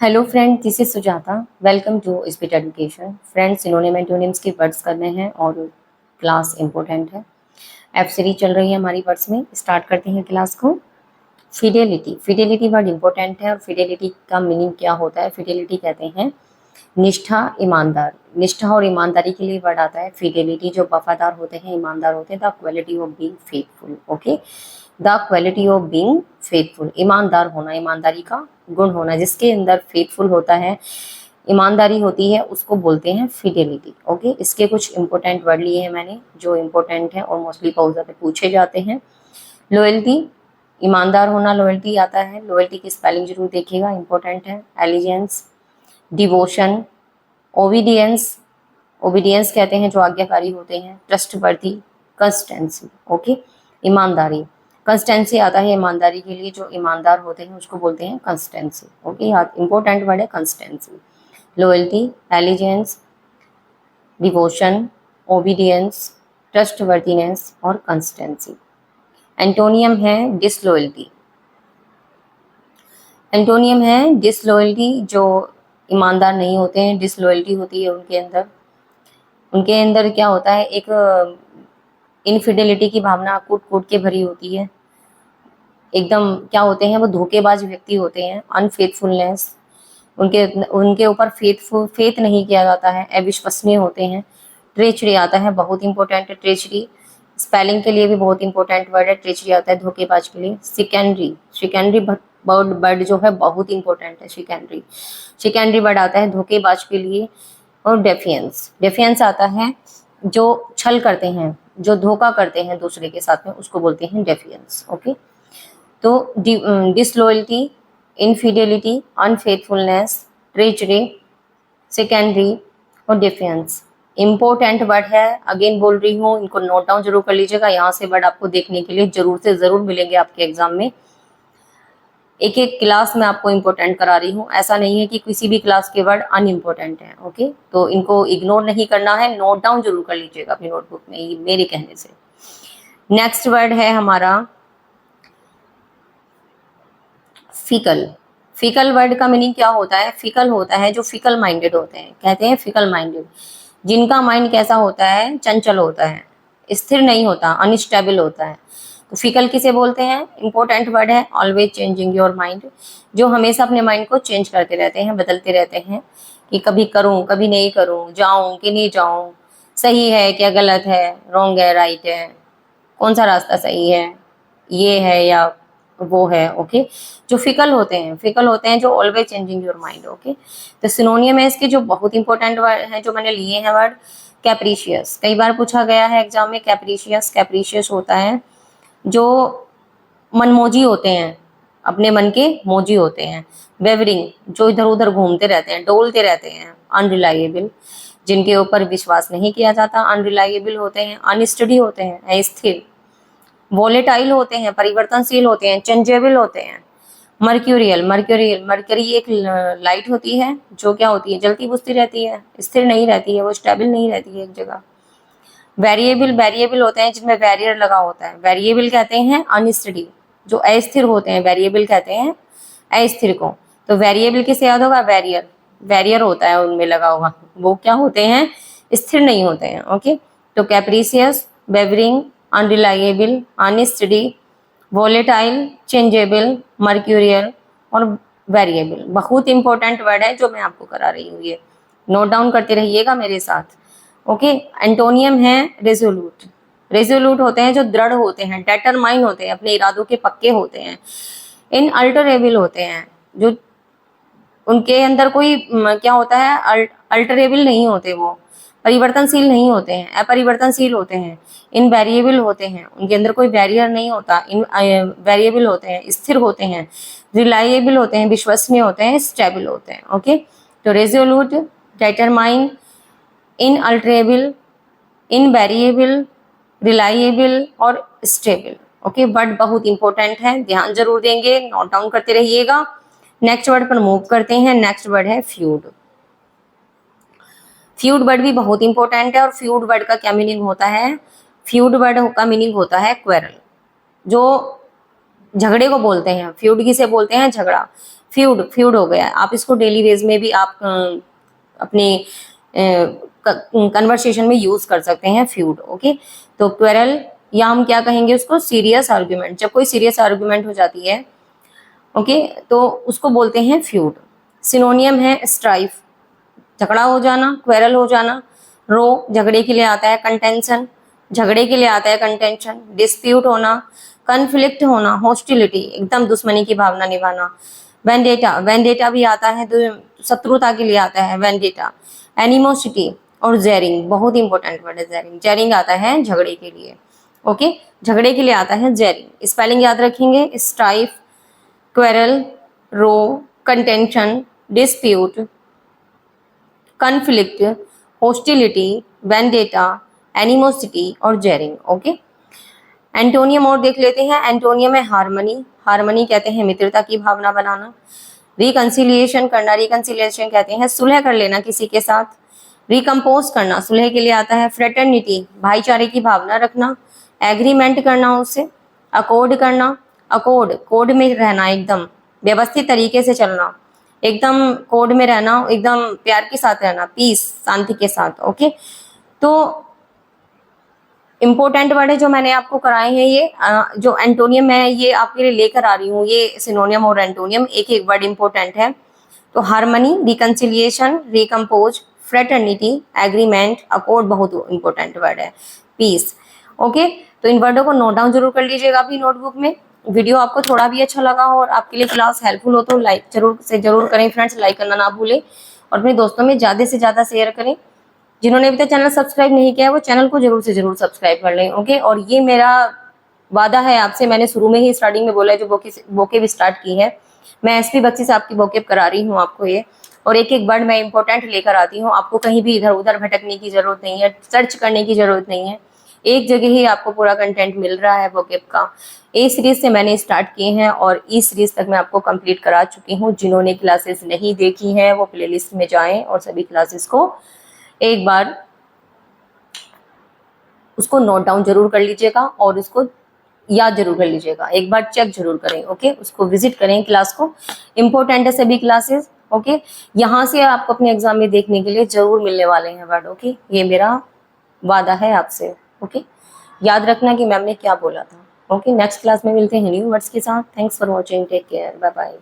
Hello friend, this is Sujata. Welcome to speed education. Friends, synonym antonyms के words करने हैं और क्लास इंपॉर्टेंट है। एफ सीरीज चल रही है हमारी वर्ड्स में। स्टार्ट करते हैं क्लास को। फिडेलिटी, फिडेलिटी वर्ड इंपॉर्टेंट है और फिडेलिटी का मीनिंग क्या होता है? फिडेलिटी कहते हैं निष्ठा, ईमानदार। निष्ठा और ईमानदारी के लिए वर्ड आता है फिडेलिटी। जो वफादार होते हैं, ईमानदार होते हैं, the quality of being faithful. Okay, the quality of being faithful, ईमानदार होना, ईमानदारी का गुण होना। जिसके अंदर फेथफुल होता है, ईमानदारी होती है, उसको बोलते हैं फिडेलिटी। ओके, इसके कुछ इंपॉर्टेंट वर्ड लिए हैं मैंने जो इंपॉर्टेंट है और मोस्टली बहुत ज़्यादा पूछे जाते हैं। लॉयल्टी, ईमानदार होना, लॉयल्टी आता है। लॉयल्टी की स्पेलिंग जरूर देखिएगा, इंपॉर्टेंट है। एलिजेंस, डिवोशन, ओबीडियंस, ओबीडियंस कहते हैं जो आज्ञाकारी होते हैं। Trustworthy, consistency. ओके, ईमानदारी, कंस्टेंसी आता है ईमानदारी के लिए। जो ईमानदार होते हैं उसको बोलते हैं कंस्टेंसी। ओके, इंपॉर्टेंट वर्ड है consistency. Loyalty, allegiance, devotion, obedience, trustworthiness और कंस्टेंसी। एंटोनियम है डिसलॉयल्टी। एंटोनियम है डिसलॉयल्टी, जो ईमानदार नहीं होते हैं, डिसलॉयल्टी होती है उनके अंदर। उनके अंदर क्या होता है, एक इनफिडेलिटी की भावना कूट कूट के भरी होती है। एकदम क्या होते हैं, वो धोखेबाज व्यक्ति होते हैं। अनफेथफुलनेस, उनके उनके ऊपर फेथ नहीं किया जाता है, अविश्वसनीय होते हैं। ट्रेचरी आता है, बहुत इंपॉर्टेंट है ट्रेचरी। स्पेलिंग के लिए भी बहुत इंपॉर्टेंट वर्ड है ट्रेचरी आता है, धोखेबाज के लिए। सिकेंडरी, सिकेंडरी वर्ड जो है बहुत इंपॉर्टेंट है। सिकेंडरी, सिकेंडरी वर्ड आता है धोखेबाज के लिए। और डेफियंस, डेफियंस आता है जो छल करते हैं, जो धोखा करते हैं दूसरे के साथ में, उसको बोलते हैं डेफियंस। ओके, तो disloyalty, infidelity, unfaithfulness, treachery, secondary और डिफेंस इंपॉर्टेंट वर्ड है। अगेन बोल रही हूँ, इनको नोट डाउन जरूर कर लीजिएगा। यहाँ से वर्ड आपको देखने के लिए जरूर से जरूर मिलेंगे आपके एग्जाम में। एक एक क्लास में आपको इंपॉर्टेंट करा रही हूँ, ऐसा नहीं है कि किसी भी क्लास के वर्ड अनइम्पोर्टेंट है। ओके, तो इनको इग्नोर नहीं करना है, नोट डाउन जरूर कर लीजिएगा अपनी नोटबुक में, ये मेरे कहने से। नेक्स्ट वर्ड है हमारा फिकल। फिकल वर्ड का मीनिंग क्या होता है? फिकल होता है जो फिकल माइंडेड होते हैं, कहते हैं फिकल माइंडेड। जिनका माइंड कैसा होता है? चंचल होता है, स्थिर नहीं होता, अनस्टेबल होता है। तो फिकल किसे बोलते हैं? इंपॉर्टेंट वर्ड है, ऑलवेज चेंजिंग योर माइंड। जो हमेशा अपने माइंड को चेंज करते रहते हैं, बदलते रहते हैं कि कभी करूं कभी नहीं करूं, जाऊं कि नहीं जाऊं, सही है क्या गलत है, रॉन्ग है राइट है, कौन सा रास्ता सही है, ये है या वो है। ओके, जो फिकल होते हैं, फिकल होते हैं जो always changing your mind. Okay, तो सिनोनियम है इसके जो बहुत इंपॉर्टेंट वर्ड है जो मैंने लिए हैं वर्ड। कैप्रीशियस, कई बार पूछा गया है एग्जाम में। कैप्रीशियस, कैप्रीशियस होता है जो मनमोजी होते हैं, अपने मन के मोजी होते हैं। वेवरिंग, जो इधर उधर घूमते रहते हैं, डोलते रहते हैं। अनरिलायबल, जिनके ऊपर विश्वास नहीं किया जाता, अनरिलायबल होते हैं। अनस्टडी होते हैं, अस्थिर। वोलेटाइल होते हैं, परिवर्तनशील होते हैं, चेंजेबल होते हैं। मर्क्यूरियल, मर्क्यूरियल, मर्करी एक लाइट होती है जो क्या होती है, जलती बुझती रहती है, स्थिर नहीं रहती है, वो स्टेबल नहीं रहती है एक जगह। वेरिएबल, वेरिएबल होते हैं जिनमें बैरियर लगा होता है, वेरिएबल कहते हैं अनस्टडी। जो अस्थिर होते हैं, वेरिएबल कहते हैं अस्थिर को। तो वेरिएबल किसे याद होगा? बैरियर, बैरियर होता है उनमें लगा हुआ, वो क्या होते हैं? स्थिर नहीं होते हैं। ओके, तो कैप्रीसियस, wavering, unreliable, unsteady, volatile, changeable, mercurial और वेरिएबल। बहुत इंपॉर्टेंट वर्ड है जो मैं आपको करा रही हूँ, ये नोट डाउन करते रहिएगा मेरे साथ। ओके, एंटोनियम है रेजोल्यूट। रेजोल्यूट होते हैं जो दृढ़ होते हैं, डेटरमाइन होते हैं, अपने इरादों के पक्के होते हैं। इनअल्टरेबल होते हैं, जो उनके अंदर कोई क्या होता है, अल्टरेबल नहीं होते, वो परिवर्तनशील नहीं होते हैं, अपरिवर्तनशील होते हैं। इनवेरिएबल होते हैं, उनके अंदर कोई बैरियर नहीं होता। इन वेरिएबल होते हैं, स्थिर होते हैं। रिलायबल होते हैं, विश्वसनीय होते हैं, स्टेबल होते हैं। ओके, तो रेजोल्यूट, डिटरमाइन, इनअल्टरेबल, इनवेरिएबल, रिलायबल और स्टेबल। ओके, वर्ड बहुत इंपॉर्टेंट है, ध्यान जरूर देंगे, नोट डाउन करते रहिएगा। नेक्स्ट वर्ड पर मूव करते हैं। नेक्स्ट वर्ड है फ्यूड। फ्यूड वर्ड भी बहुत इंपॉर्टेंट है। और फ्यूड वर्ड का क्या मीनिंग होता है? फ्यूड वर्ड का मीनिंग होता है क्वेरल, जो झगड़े को बोलते हैं। फ्यूड किसे बोलते हैं? झगड़ा। फ्यूड हो गया। आप इसको डेली वेज में भी आप अपने कन्वर्सेशन में यूज कर सकते हैं फ्यूड। ओके, तो क्वेरल या हम क्या कहेंगे उसको, सीरियस आर्ग्यूमेंट। जब कोई सीरियस आर्ग्यूमेंट हो जाती है, ओके, तो उसको बोलते हैं फ्यूड। सिनोनियम है स्ट्राइफ, झगड़ा हो जाना, क्वेरल हो जाना। रो झगड़े के लिए आता है, कंटेंशन झगड़े के लिए आता है, कंटेंशन। डिस्प्यूट होना, कन्फ्लिक्ट होना, हॉस्टिलिटी एकदम दुश्मनी की भावना निभाना। वेंडेटा, वेंडेटा भी आता है, शत्रुता के लिए आता है वेंडेटा। एनिमोसिटी और जेरिंग, बहुत इंपॉर्टेंट वर्ड है जेरिंग। जेरिंग आता है झगड़े के लिए। ओके, झगड़े के लिए आता है जेरिंग। स्पेलिंग याद रखेंगे, strife, quarrel, row, contention, dispute, conflict, hostility, vendetta, animosity और जेरिंग। ओके, एंटोनियम और देख लेते हैं। एंटोनियम है हार्मनी, हार्मनी कहते हैं मित्रता की भावना बनाना। रिकंसिलिएशन करना, रिकंसिलिएशन कहते हैं सुलह कर लेना किसी के साथ। रिकम्पोज करना सुलह के लिए आता है। फ्रेटर्निटी भाईचारे की भावना रखना। एग्रीमेंट करना उससे। अकॉर्ड करना, अकॉर्ड कोड में रहना, एकदम व्यवस्थित तरीके से चलना, एकदम कोड में रहना, एकदम प्यार के साथ रहना, पीस शांति के साथ। ओके, तो इंपॉर्टेंट वर्ड है जो मैंने आपको कराए हैं ये जो एंटोनियम है ये आपके लिए लेकर आ रही हूँ, ये सिनोनियम और एंटोनियम एक एक वर्ड इंपॉर्टेंट है। तो harmony, reconciliation, recompose, fraternity, agreement, accord बहुत इंपॉर्टेंट वर्ड है, पीस। ओके, तो इन वर्डों को नोट डाउन जरूर कर लीजिएगा अपनी नोटबुक में। वीडियो आपको थोड़ा भी अच्छा लगा हो और आपके लिए क्लास हेल्पफुल हो तो लाइक जरूर करें फ्रेंड्स, लाइक करना ना भूलें और अपने दोस्तों में ज्यादा से ज्यादा शेयर करें। जिन्होंने अभी तक चैनल सब्सक्राइब नहीं किया है वो चैनल को जरूर से जरूर सब्सक्राइब कर लें। ओके, और ये मेरा वादा है आपसे, मैंने शुरू में ही स्टार्टिंग में बोला है, जो वोकेब स्टार्ट की है, मैं एसपी बख्शी से आपकी वोकेब करा रही हूँ आपको ये, और एक एक वर्ड मैं इंपॉर्टेंट लेकर आती हूँ। आपको कहीं भी इधर उधर भटकने की जरूरत नहीं है, सर्च करने की जरूरत नहीं है, एक जगह ही आपको पूरा कंटेंट मिल रहा है वोकेब का। ए सीरीज से मैंने स्टार्ट किए हैं और ई सीरीज तक मैं आपको कंप्लीट करा चुकी हूँ। जिन्होंने क्लासेस नहीं देखी हैं वो प्लेलिस्ट में जाएं और सभी क्लासेस को एक बार उसको नोट डाउन जरूर कर लीजिएगा और उसको याद जरूर कर लीजिएगा, एक बार चेक जरूर करें। ओके, उसको विजिट करें क्लास को, इंपॉर्टेंट है सभी क्लासेस। ओके, यहाँ से आपको अपने एग्जाम में देखने के लिए जरूर मिलने वाले हैं वर्ड। ओके, ये मेरा वादा है आपसे। ओके, याद रखना कि मैम ने क्या बोला था। ओके, नेक्स्ट क्लास में मिलते हैं न्यू वर्ड्स के साथ। Thanks for watching, take care, bye bye.